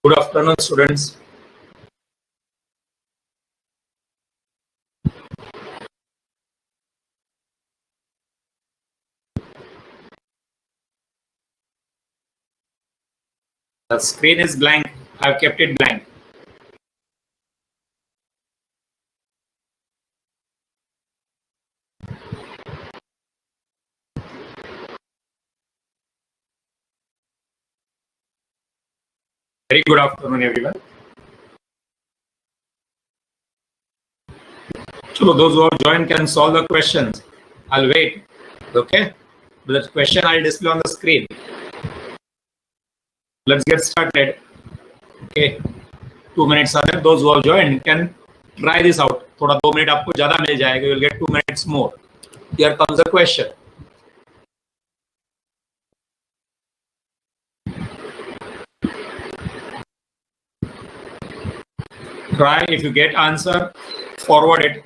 Good afternoon, students. The screen is blank. I've kept it blank. Very good afternoon, everyone. So those who have joined can solve the questions. I'll wait. Okay. But the question I'll display on the screen. Let's get started. Okay. 2 minutes are there. Those who have joined can try this out. थोड़ा 2 minute आपको ज़्यादा मिल जाएगा. You'll get 2 minutes more. Here comes the question. Try. If you get answer, forward it.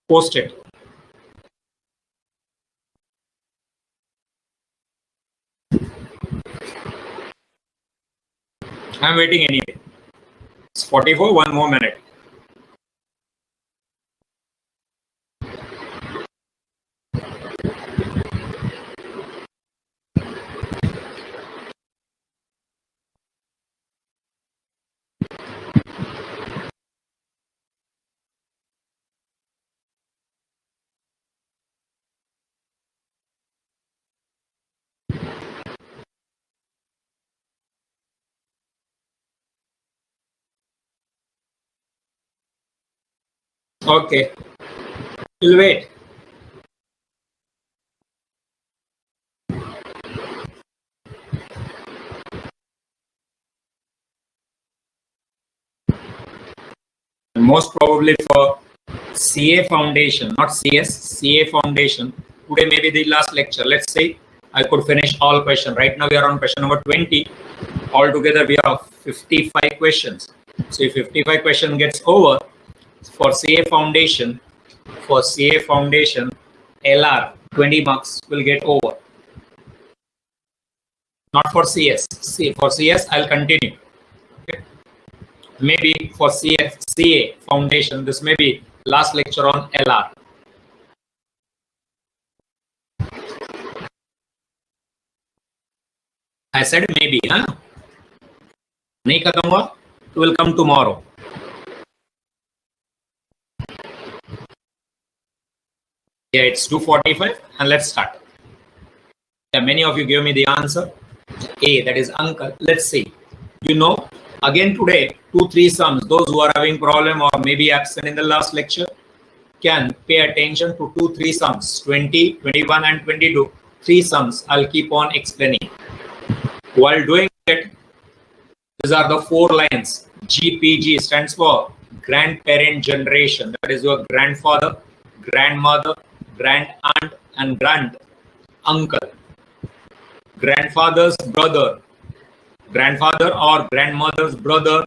Post it. I'm waiting anyway. It's 44. 1 more minute. Okay. We'll wait. Most probably for CA foundation, not CS, CA foundation. Today may be the last lecture. Let's say I could finish all questions. Right now we are on question number 20. Altogether we have 55 questions. So if 55 question gets over, for CA foundation, LR 20 marks will get over. Not for CS. See, for CS I'll continue. Okay. Maybe for CA foundation, this may be last lecture on LR. I said maybe, huh? Nahi khatam hua, it will come tomorrow. Yeah, it's 2:45 and let's start. Yeah, many of you gave me the answer. A, that is uncle. Let's see. You know, again today, 2-3 sums. Those who are having problem or maybe absent in the last lecture can pay attention to 2-3 sums. 20, 21 and 22. 3 sums. I'll keep on explaining. While doing it, these are the 4 lines. GPG stands for grandparent generation. That is your grandfather, grandmother, grand aunt and grand uncle. Grandfather's brother, grandfather or grandmother's brother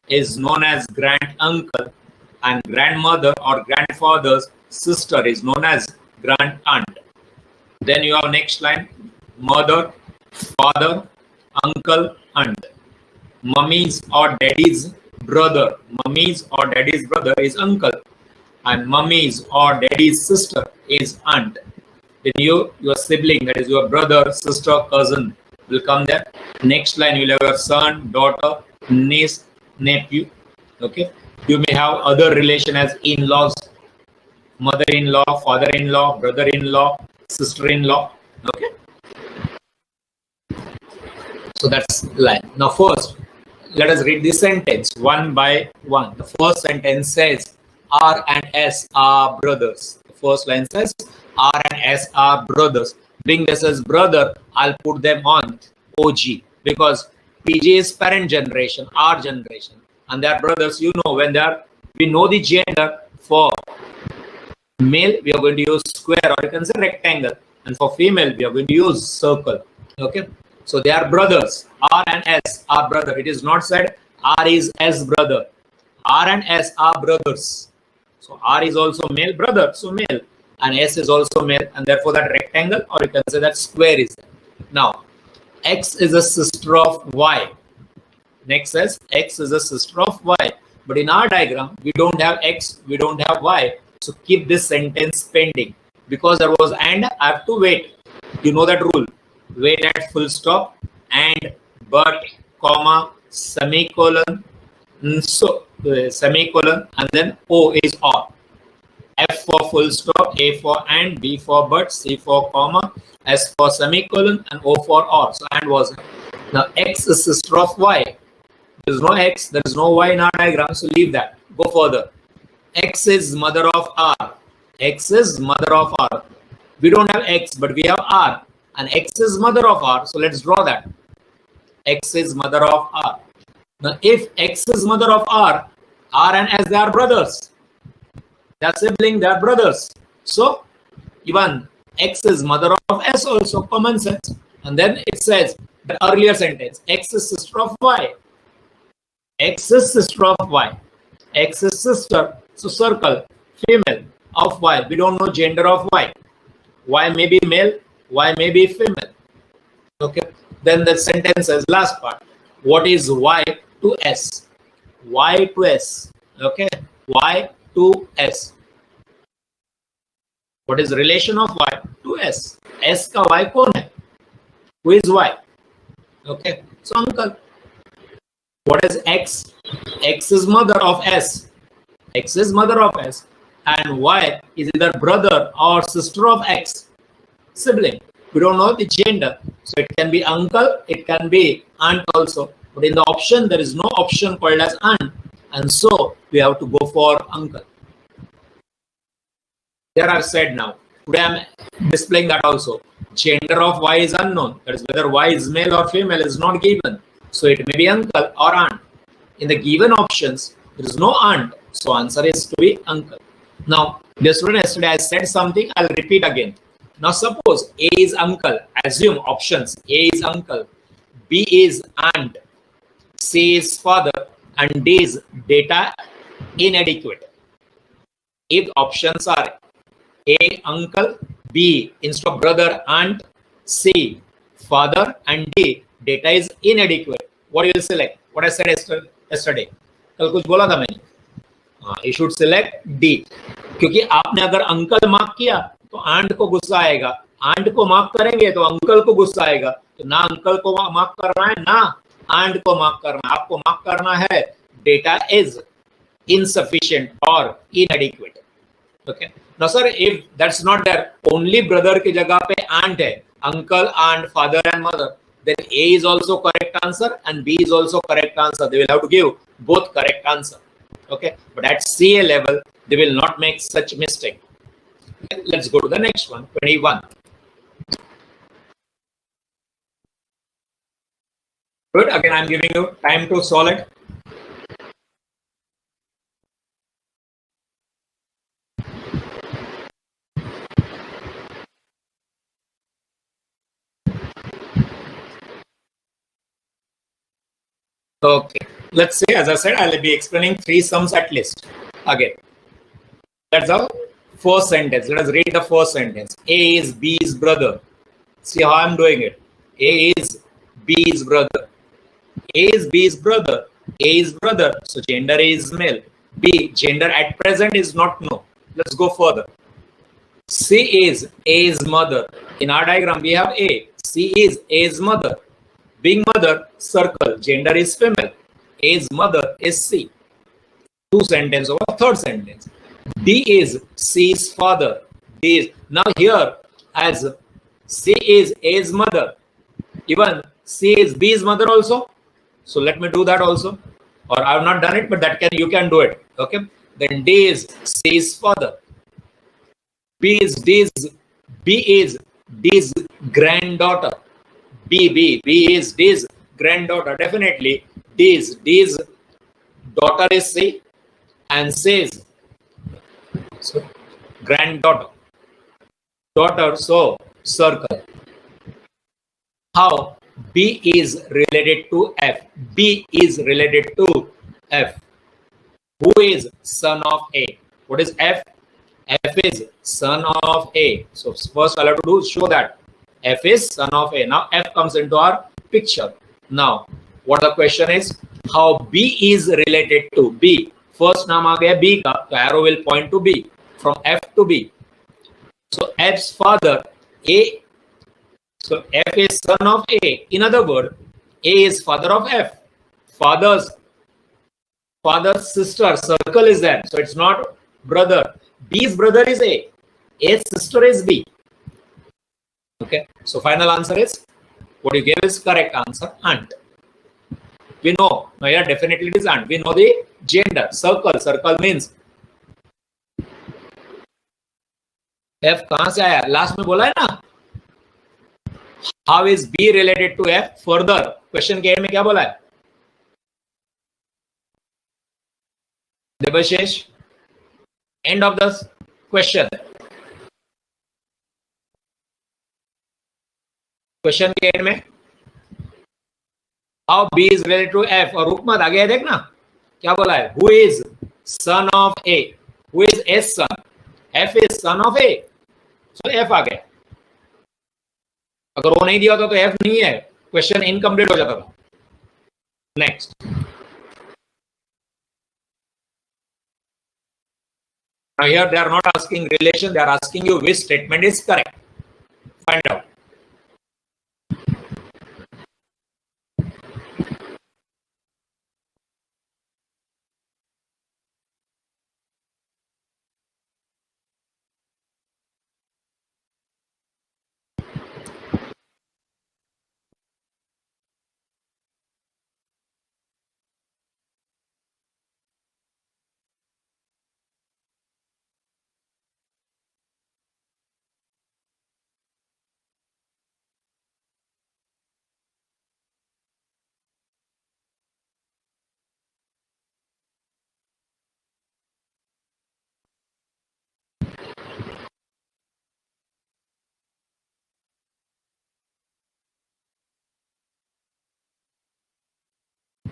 is known as grand uncle, and grandmother or grandfather's sister is known as grand aunt. Then you have next line: mother, father, uncle, aunt. Mummy's or daddy's brother. Mummy's or daddy's brother is uncle, and mummy's or daddy's sister is aunt. Then your sibling, that is your brother, sister, cousin, will come there. Next line, you will have your son, daughter, niece, nephew. Okay. You may have other relation as in-laws, mother-in-law, father-in-law, brother-in-law, sister-in-law. Okay. So that's line. Now first, let us read this sentence one by one. The first sentence says, R and S are brothers. The first line says, R and S are brothers. Being this as brother, I'll put them on OG because PG is parent generation, R generation, and they are brothers. You know, when they are, we know the gender. For male, we are going to use square or you can say rectangle, and for female, we are going to use circle. Okay, so they are brothers. R and S are brother. It is not said R is S brother. R and S are brothers. So R is also male brother, so male, and S is also male, and therefore that rectangle or you can say that square is there. Now, X is a sister of Y. Next says X is a sister of Y. But in our diagram, we don't have X, we don't have Y. So keep this sentence pending. Because there was and, I have to wait. You know that rule. Wait at full stop and, but, comma, semicolon. So semicolon and then O is or. F for full stop, A for and, B for but, C for comma, S for semicolon, and O for or. So and was. Now X is sister of Y. There is no X, there is no Y in our diagram, so leave that. Go further. X is mother of R. X is mother of R. We don't have X, but we have R. And X is mother of R, so let's draw that. X is mother of R. Now, if X is mother of R and S, they are brothers. They are siblings, they are brothers. So, even X is mother of S also, common sense. And then it says, the earlier sentence, X is sister of Y. X is sister of Y. X is sister, so circle, female of Y. We don't know gender of Y. Y may be male, Y may be female. Okay. Then the sentence says, last part. What is Y to S? Y to S. Okay. Y to S. What is relation of Y to S? S ka Y kaun hai? Who is Y? Okay. So uncle. What is X? X is mother of S. X is mother of S. And Y is either brother or sister of X. Sibling. We don't know the gender. So it can be uncle, it can be aunt also. But in the option, there is no option called as aunt. And so we have to go for uncle. There I've said now. Today I'm displaying that also. Gender of Y is unknown. That is whether Y is male or female is not given. So it may be uncle or aunt. In the given options, there is no aunt. So answer is to be uncle. Now, the student yesterday I said something, I'll repeat again. Now suppose A is uncle, assume options, A is uncle, B is aunt, C is father, and D is data inadequate. If options are A, uncle, B, instead of brother, aunt, C, father, and D, data is inadequate, what you will select? What I said yesterday. कल कुछ बोला था मैंने. You should select D. क्योंकि आपने अगर uncle mark किया तो आंट को गुस्सा आएगा, आंट को मार्क करेंगे तो अंकल को गुस्सा आएगा. तो ना अंकल को मार्क करना है ना आंट को मार्क करना है. आपको मार्क करना है data is insufficient or inadequate. Okay. Now sir, if that's not there, only brother की जगह पे aunt है, uncle, aunt, father and mother, then A is also correct answer and B is also correct answer. They will have to give both correct answer. Okay. But at CA level, they will not make such mistake. Okay. Let's go to the next one, 21. Good. Again, I'm giving you time to solve it. Okay, let's say, as I said, I'll be explaining 3 sums at least. Again, that's our first sentence. Let us read the first sentence. A is B's brother. See how I'm doing it. A is B's brother. A is B's brother. A is brother. So gender is male. B, gender at present is not known. Let's go further. C is A's mother. In our diagram, we have A. C is A's mother. Being mother, circle, gender is female. A's mother is C. 2 sentence over 3rd sentence. D is C's father. D is, now here, as C is A's mother, even C is B's mother also. So let me do that also. Or I have not done it, but that you can do it. Okay. Then D is C's father. B is D's granddaughter. B is D's granddaughter. Definitely D's daughter is C and C's so granddaughter. Daughter, so circle. How? B is related to F. B is related to F. Who is son of A? What is F? F is son of A. So first I'll have to do is show that F is son of A. Now F comes into our picture. Now what the question is, how B is related to B. First नाम आ गया B का, तो arrow will point to B from F to B. So F's father A. So F is son of A. In other words, A is father of F. Father's sister circle is there. So it's not brother. B's brother is A. A's sister is B. Okay. So final answer is what you gave is correct answer. Aunt. We know. No, here definitely it is aunt. We know the gender. Circle. Circle means F कहां से आया? Last में बोला है ना. How is B related to F? Further question के में क्या बोला है? Debashish, end of the question. Question के में how B is related to F और रुक मत आगे देखना क्या बोला है. Who is son of A? Who is A's son? F is son of A. So F आ गया. अगर वो नहीं दिया होता तो F नहीं है, क्वेश्चन इनकम्प्लीट हो जाता था. Next. Now here they are not asking relation, they are asking you which statement is correct. Find out.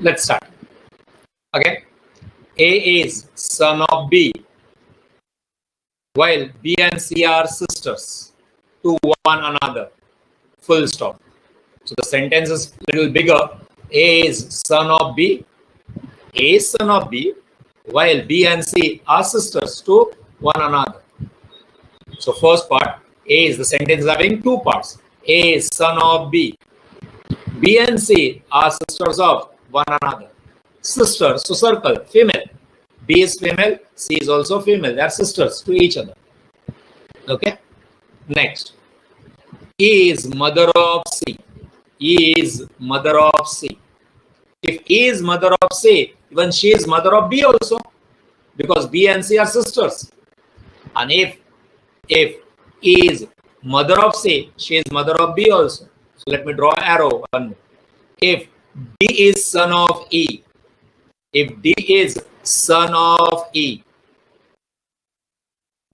Let's start. Again, A is son of B, while B and C are sisters to one another. Full stop. So the sentence is a little bigger. A is son of B. A is son of B, while B and C are sisters to one another. So first part, A is the sentence having two parts. A is son of B. B and C are sisters of one another. Sisters, so circle, female. B is female, C is also female. They are sisters to each other. Okay. Next. E is mother of C. E is mother of C. If E is mother of C, even she is mother of B also, because B and C are sisters. And if E is mother of C, she is mother of B also. So let me draw arrow. If D is son of E, if D is son of E,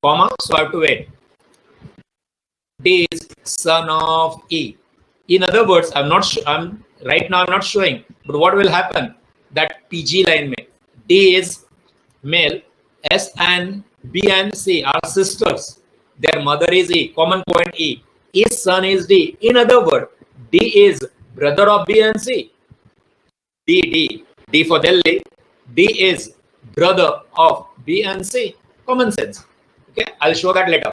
comma, so I have to wait. D is son of E. In other words, I'm right now I'm not showing, but what will happen? That PG line mein D is male, S and B and C are sisters. Their mother is E, common point E. His son is D. In other words, D is brother of B and C. D for Delhi. D is brother of B and C. Common sense. Okay, I'll show that later.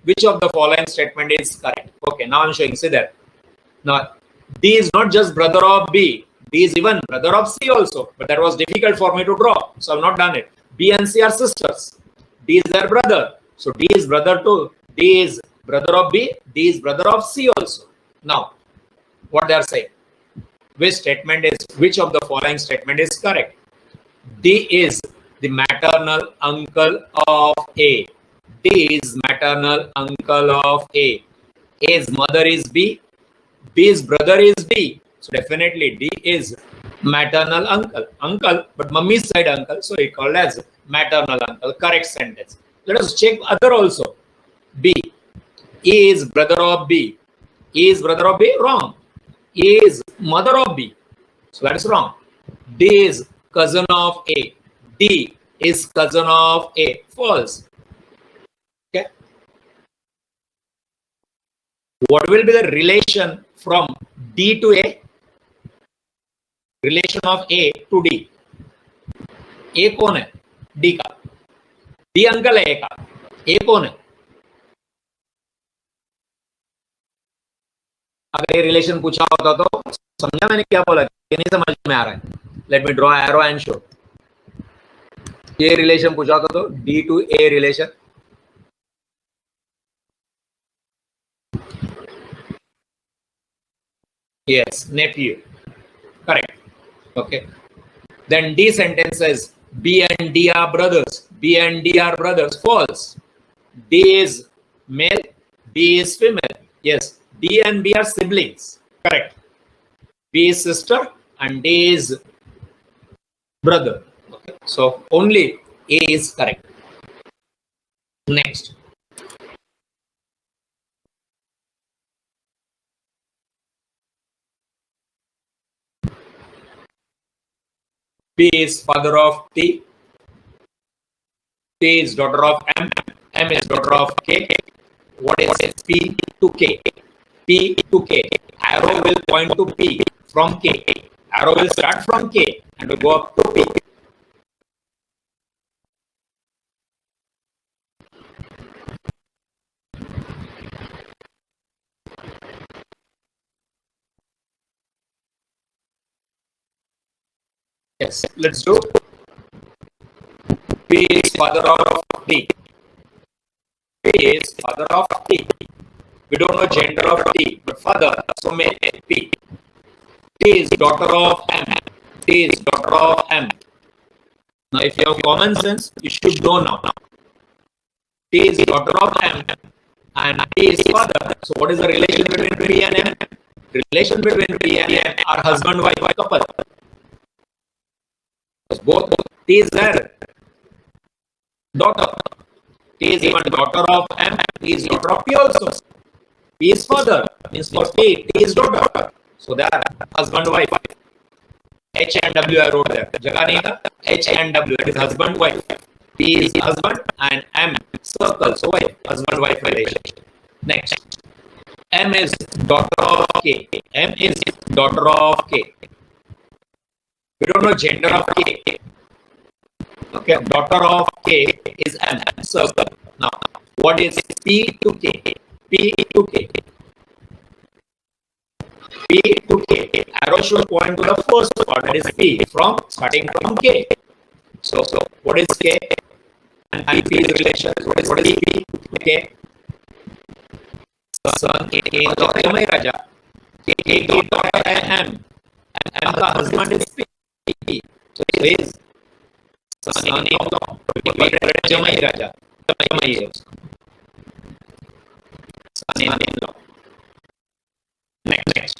Which of the following statement is correct? Okay, now I'm showing. See there. Now, D is not just brother of B. D is even brother of C also. But that was difficult for me to draw, so I've not done it. B and C are sisters. D is their brother. So D is brother to D is brother of B. D is brother of C also. Now, what they are saying? Which of the following statement is correct? D is the maternal uncle of A. D is maternal uncle of A. A's mother is B. B's brother is B. So definitely D is maternal uncle. Uncle, but mummy's side uncle. So he called as maternal uncle. Correct sentence. Let us check other also. B. E is brother of B. E is brother of B. Wrong. E is mother of B. So that is wrong. D is cousin of A. D is cousin of A. False. Okay. What will be the relation from D to A? Relation of A to D, A कौन है? D का, D uncle है ए का, ए कौन है? अगर ये relation पूछा होता तो समझा मैंने क्या बोला कि नहीं समझ में आ रहा है? Let me draw arrow and show. ये रिलेशन पूछा होता तो D to A relation, yes, nephew, correct. Okay, then D sentence says B and D are brothers, B and D are brothers, false. D is male, B is female, yes. D and B are siblings, correct. B is sister and D is brother, okay. So only A is correct. Next, P is father of T, T is daughter of M, M is daughter of K. What is P to K? P to K. Arrow will point to P from K. Arrow will start from K and will go up to P. Yes, let's do. P is father of T. P is father of T. We don't know gender of T, but father, so male P. T is daughter of M. T is daughter of M. Now, if you have common sense, you should know now. T is daughter of M and T is father. So, what is the relation between P and M? Relation between P and M are husband-wife couple. Both T is their daughter. T is even daughter of M. T is daughter of P also. P is father, means for P, T is daughter. So they are husband wife. H and W I wrote there. Jagah nahi tha. H and W, it is husband wife. P is husband and M circle. So wife, husband wife relation. Next, M is daughter of K. M is daughter of K. We don't know gender of K. Okay, daughter of K is M circle. Now, what is P to K? P to K. P to K. Arrow should point to the first part, that is P, from starting from K. So what is K? And P's relation. What is P to K? Son K daughter है राजा. K की daughter है M. M का husband is P. So it is son in law. जमाई राजा. जमाई है उसका. Son in law. Next.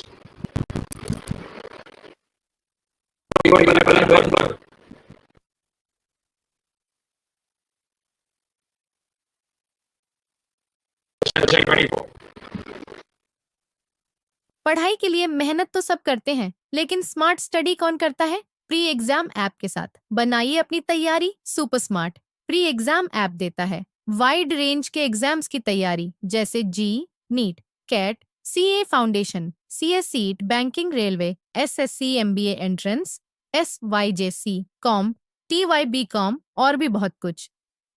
पढ़ाई के लिए मेहनत तो सब करते हैं, लेकिन स्मार्ट स्टडी कौन करता है? प्री एग्जाम ऐप के साथ बनाइए अपनी तैयारी super smart. Pre exam app देता है वाइड रेंज के एग्जाम्स की तैयारी, जैसे JEE, NEET, CAT, CA foundation, CS CET, banking, railway, SSC, MBA entrance, SYJC, com, TYB com और भी बहुत कुछ.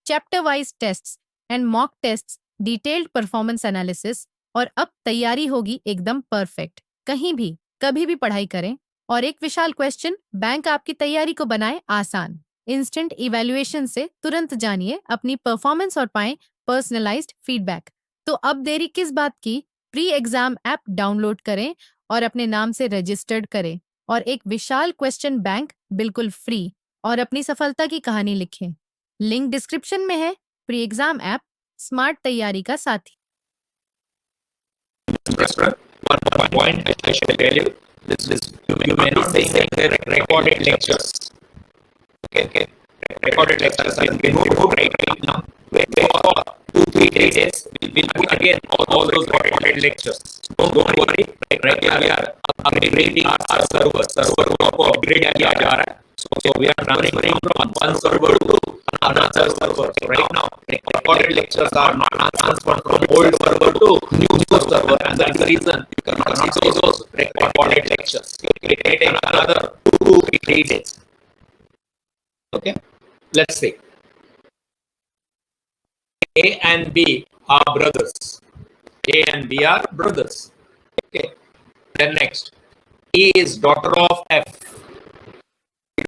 Chapter wise tests and mock tests, detailed performance analysis, और अब तैयारी होगी एकदम परफेक्ट. कहीं भी कभी भी पढ़ाई करें और एक विशाल क्वेश्चन बैंक आपकी तैयारी को बनाए आसान. इंस्टेंट इवैल्यूएशन से तुरंत जानिए अपनी परफॉर्मेंस और पाएं पर्सनलाइज्ड फीडबैक. तो अब देरी किस बात की? प्री एग्जाम ऐप डाउनलोड करें और अपने नाम से रजिस्टर्ड करें और एक विशाल क्वेश्चन बैंक बिल्कुल फ्री और अपनी सफलता की कहानी लिखें. लिंक डिस्क्रिप्शन में है. प्री एग्जाम ऐप स्मार्ट तैयारी का साथी. One point I should tell you, this is you may not be saying the recorded lectures. Okay. Recorded lectures are being put right now. For 2-3 days, we will put again all those recorded lectures. Don't worry. Right, we are upgrading our server. Server को upgrade किया जा रहा है. So we are transferring from one server to another server. So right now, recorded lectures are not transferred from old server to new server, and that is the reason you cannot see those recorded lectures. It will take another 2 3 days. Okay, let's see. A and B are brothers. A and B are brothers. Okay. Then next, E is daughter of F.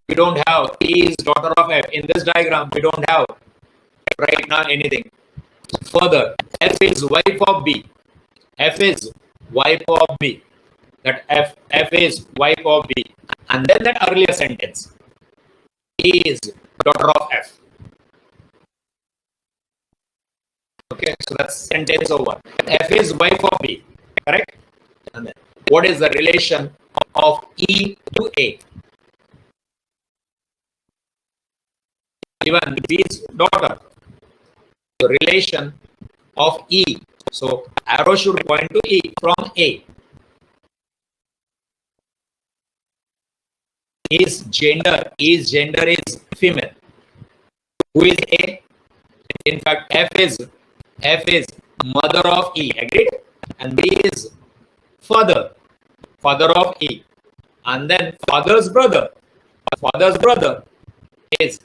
We don't have E is daughter of F. In this diagram, we don't have right now anything. Further, F is wife of B. F is wife of B. That F is wife of B. And then that earlier sentence. E is daughter of F. Okay, so that's sentence over. F is wife of B. Correct? And then what is the relation of E to A? Given B's daughter. The relation of E. So arrow should point to E from A. His gender is female. Who is A? In fact, F is mother of E. Agreed? And B is father of E. And then father's brother is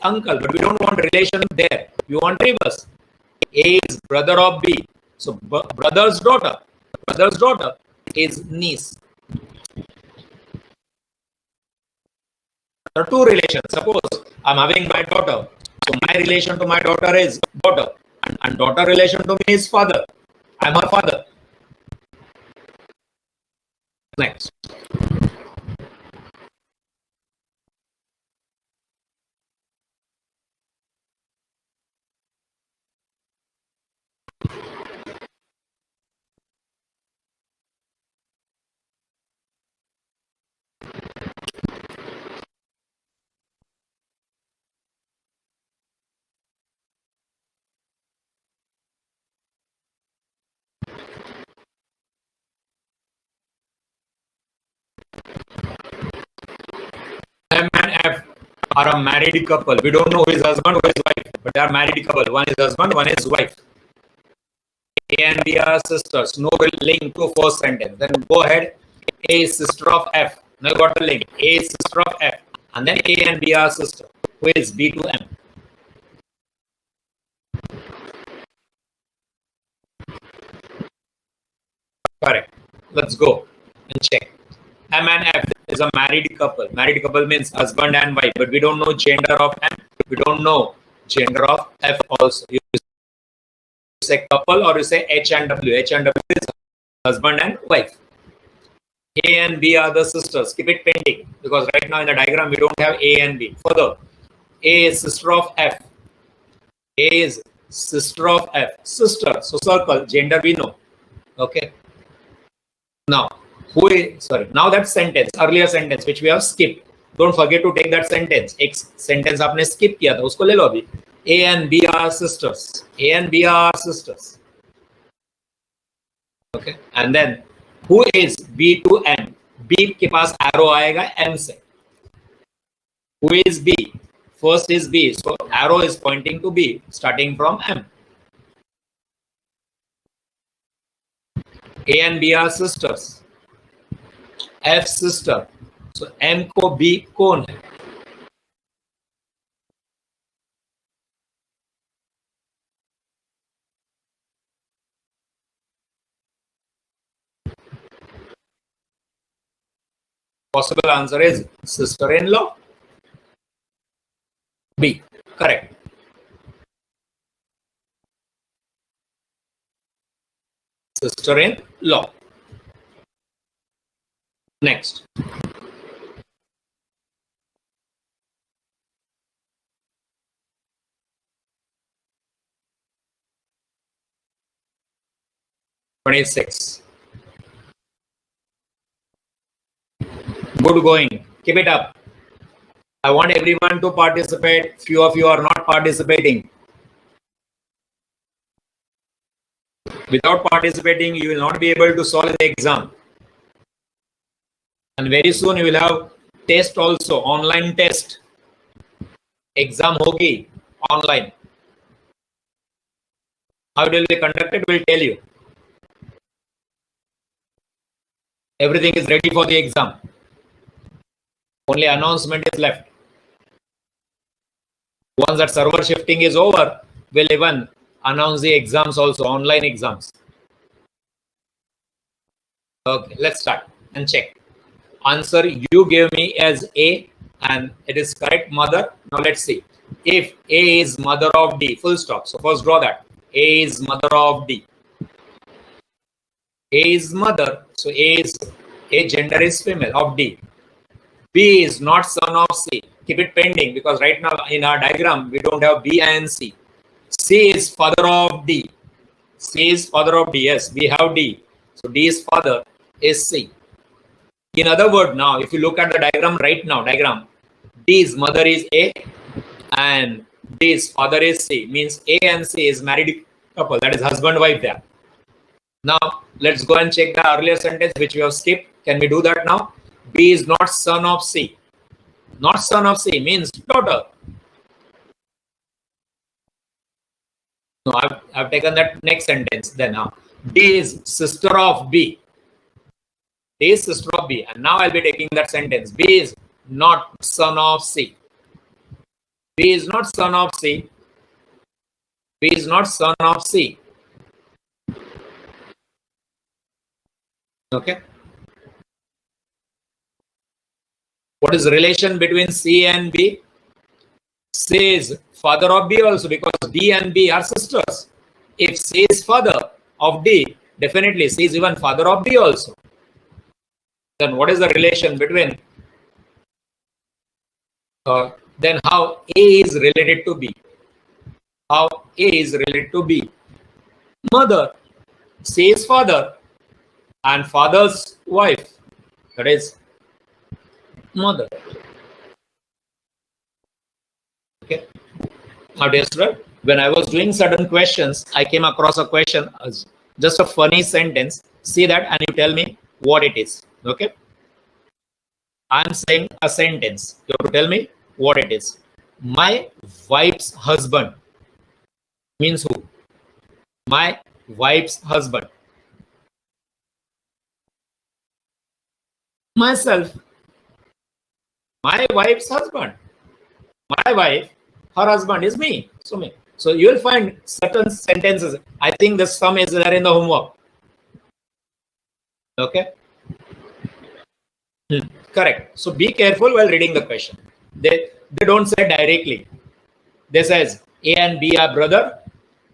uncle, but we don't want relation there. We want reverse. A is brother of B. So brother's daughter is niece. There are two relations. Suppose I'm having my daughter. So my relation to my daughter is daughter. And daughter relation to me is father. I'm her father. Next. M and F are a married couple. We don't know who is husband, who is wife, but they are married couple. One is husband, one is wife. A and B are sisters. No link to first sentence. Then go ahead. A is sister of F. Now you got the link. A is sister of F. And then A and B are sister. Who is B to M? Correct. Let's go and check. M and F is a married couple. Married couple means husband and wife, but we don't know gender of M. We don't know gender of F also. You say couple or you say H and W. H and W is husband and wife. A and B are the sisters. Keep it pending because right now in the diagram we don't have A and B. Further, A is sister of F. A is sister of F. Sister. So circle. Gender we know. Okay. Now, now that sentence, earlier sentence which we have skipped. Don't forget to take that sentence. एक sentence आपने skip किया था, उसको ले लो अभी. A and B are sisters. A and B are sisters. Okay. And then who is B to M? B के पास arrow आएगा M से. Who is B? First is B. So arrow is pointing to B, starting from M. A and B are sisters. F sister. So M को B कौन है? Possible answer is sister-in-law. B. Correct. Sister-in-law. Next. (26). Good going. Keep it up. I want everyone to participate. Few of you are not participating. Without participating, you will not be able to solve the exam. And very soon you will have test also, online test. Exam hogi online. How it will be conducted, we'll tell you. Everything is ready for the exam. Only announcement is left. Once that server shifting is over, we'll even announce the exams also, online exams. Okay, let's start and check. Answer you gave me as A and it is correct, mother. Now let's see. If A is mother of D, full stop. So first draw that. A is mother of D. A is mother. So A gender is female of D. B is not son of C. Keep it pending because right now in our diagram we don't have B and C. C is father of D. C is father of D. Yes, we have D. So D's father is C. In other words, now if you look at the diagram right now, D's mother is A and D's father is C. Means A and C is married couple. That is husband wife there. Now let's go and check the earlier sentence which we have skipped. Can we do that now? B is not son of C. Not son of C means daughter. No, I've taken that next sentence. Then now D is sister of B. D is sister of B. And now I'll be taking that sentence. B is not son of C. B is not son of C. B is not son of C. Okay. What is the relation between C and B? C is father of B also because D and B are sisters. If C is father of D, definitely C is even father of B also. Then what is the relation between? Then how A is related to B? How A is related to B? Mother. C is father and father's wife. That is mother. Okay. Now, dear student, when I was doing certain questions, I came across a question, just a funny sentence. See that and you tell me what it is. Okay. I'm saying a sentence. You have to tell me what it is. My wife's husband means who? My wife's husband. Myself. My wife's husband. My wife, her husband is me. So me. So you will find certain sentences. I think the sum is there in the homework. Okay. Correct. So be careful while reading the question. They don't say directly. They says A and B are brother.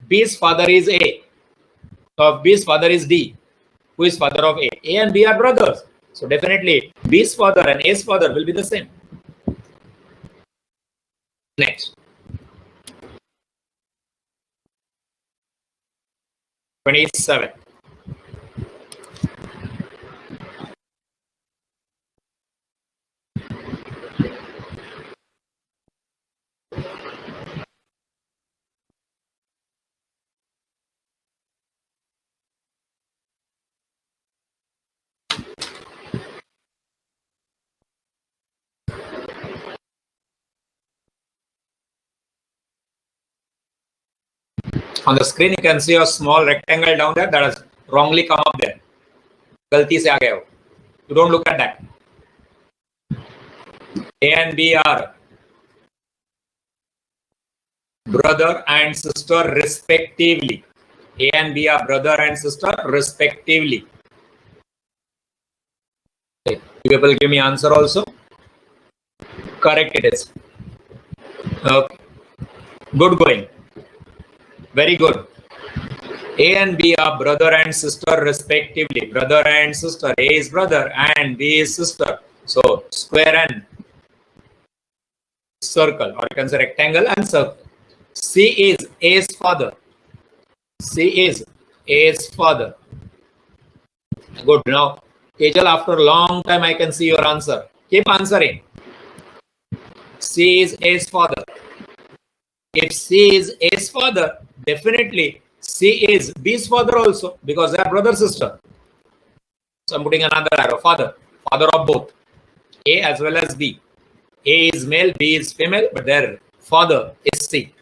B's father is A. B's father is D. Who is father of A? A and B are brothers. So definitely B's father and A's father will be the same. Next. 27. On the screen, you can see a small rectangle down there that has wrongly come up there. Galti se aa gaya ho. You don't look at that. A and B are brother and sister respectively. A and B are brother and sister respectively. Okay. You people give me answer also. Correct it is. Okay. Good going. Very good. A and B are brother and sister respectively. Brother and sister. A is brother and B is sister. So square and circle, or you can say rectangle and circle. C is A's father. C is A's father. Good. Now, Tejal, after a long time, I can see your answer. Keep answering. C is A's father. If C is A's father, definitely C is B's father also because they are brother sister. So I'm putting another arrow. Father of both, A as well as B. A is male, B is female, but their father is C.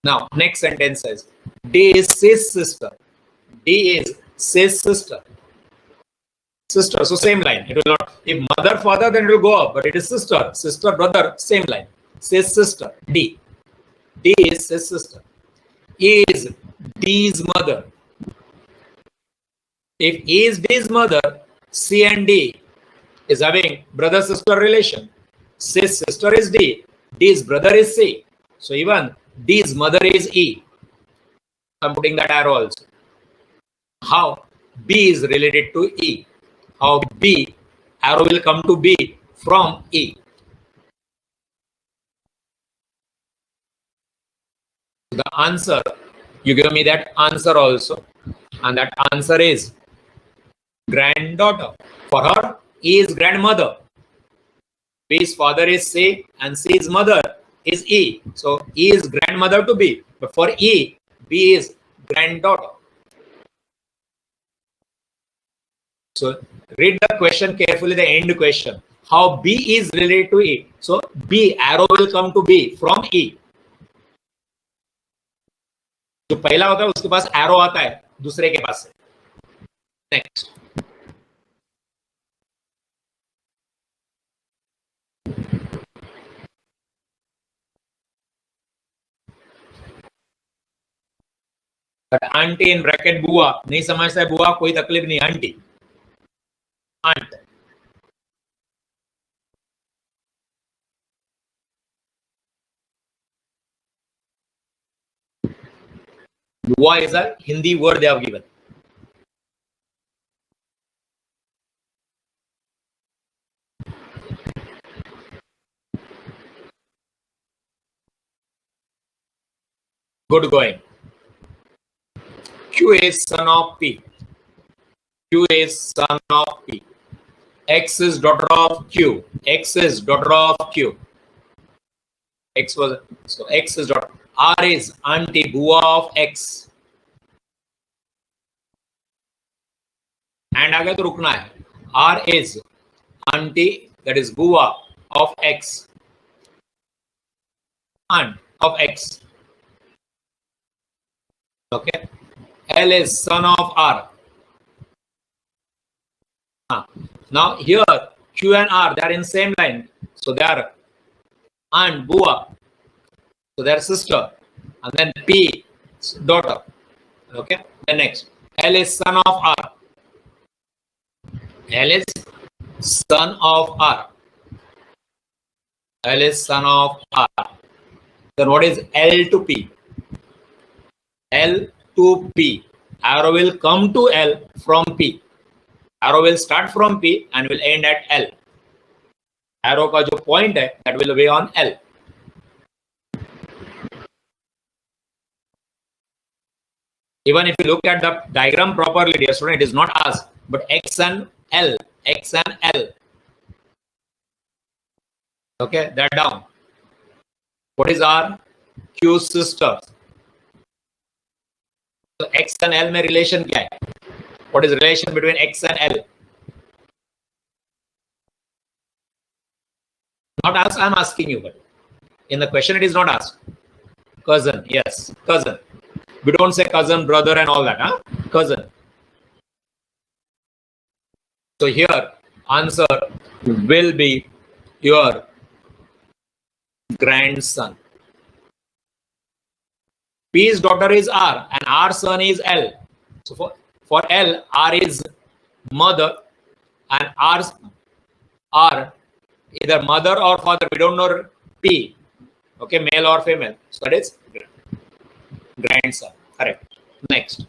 Now, next sentence says D is C's sister. D is C's sister. Sister, so same line. It will not. If mother, father, then it will go up. But it is sister, sister, brother, same line. Sis, sister. D. D is sis, sister. E is D's mother. If E is D's mother, C and D is having brother-sister relation. Cis sister is D. D's brother is C. So even D's mother is E. I'm putting that arrow also. How B is related to E. How B, arrow will come to B from E. The answer, you give me that answer also. And that answer is granddaughter. For her, E is grandmother. B's father is C and C's mother is E. So E is grandmother to B. But for E, B is granddaughter. So read the question carefully, the end question. How B is related to E. So B, arrow will come to B from E. जो पहला होता है उसके पास arrow आता है दूसरे के पास से. नेक्स्ट. आंटी इन ब्रैकेट बुआ नहीं समझता है. बुआ कोई तकलीफ नहीं. Aunty, aunt. बुआ is a Hindi word they have given. Good going. Q is son of P. Q is son of P. X is daughter of Q. X is daughter of Q. X was so X is daughter. R is auntie बुआ of X. And आगे तो रुकना है. R is auntie, that is बुआ of X. Aunt of X. Okay. L is son of R. Now here Q and R, they are in same line. So they are aunt, buआ. So they are sister. And then P, daughter. Okay. Then next. L is son of R. L is son of R. L is son of R. Then what is L to P? L to P. Arrow will come to L from P. Arrow will start from P and will end at L. Arrow का जो point है, that will be on L. Even if you look at the diagram properly, dear student, it is not asked, but X and L, X and L. Okay, that down. What is R? Q's sister. So X and L में relation क्या है? What is relation between X and L? Not asked, I'm asking you, but in the question it is not asked. Cousin, yes, cousin. We don't say cousin, brother and all that, huh? Cousin. So here, answer will be your grandson. P's daughter is R and R's son is L. So for L, R is mother and R's R either mother or father. We don't know P. Okay, male or female. So that is grandson. Correct. Next.